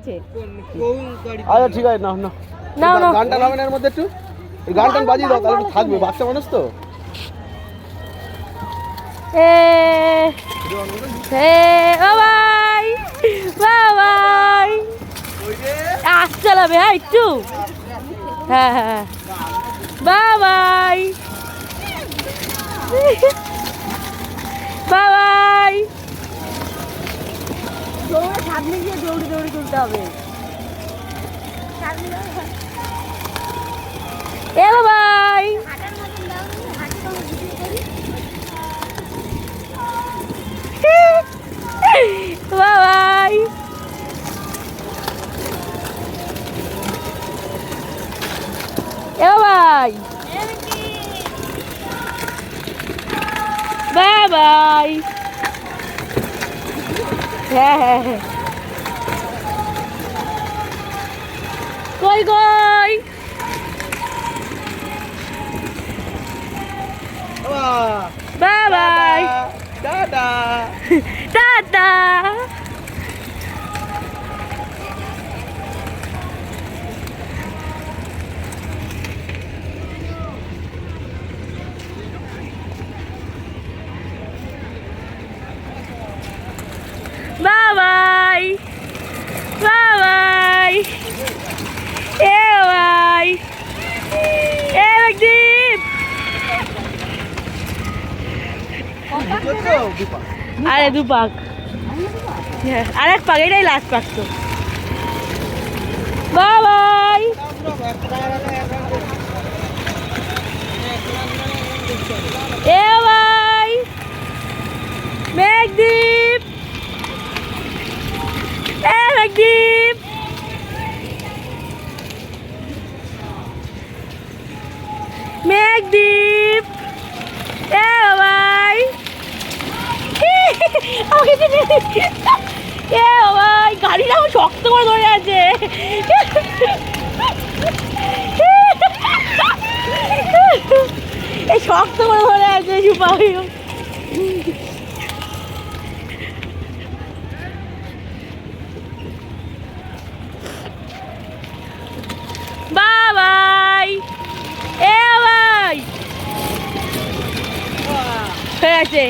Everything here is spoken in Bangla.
আচ্ছা ঠিক আছে, নাও নাও নাও নাও গানটা নামেন এর মধ্যে একটু, এই গানটা বাজিয়ে দাও তাহলে একটু থাকবে, বাচ্চা মানুষ তো। বাবাই বাবাই আসতে চালাবে, হ্যাঁ একটু, হ্যাঁ হ্যাঁ বাবাই বাবাই। সামনে গিয়ে দৌড়ি দৌড়ি তুলতে হবে। এ বাবাই বাবাই এ বাবাই বাবাই। হ্যাঁ হ্যাঁ হ্যাঁ কই কই বাবাই টাটা টাটা। বাবাই বাবাই এ বাবাই এ একদীপ। আরে দু পাক, আরেক পাক, এটাই লাস্ট পাক তো। বাবাই এ ভাই মেঘদীপ এ মেঘদীপ মেঘদীপ এ ভাই এ ভাই গাড়িটা আমার শক্ত করে ধরে আছে। এই শক্ত করে ধরে আছে সুপাই। বাবাই এ ভাই হয়ে আছে।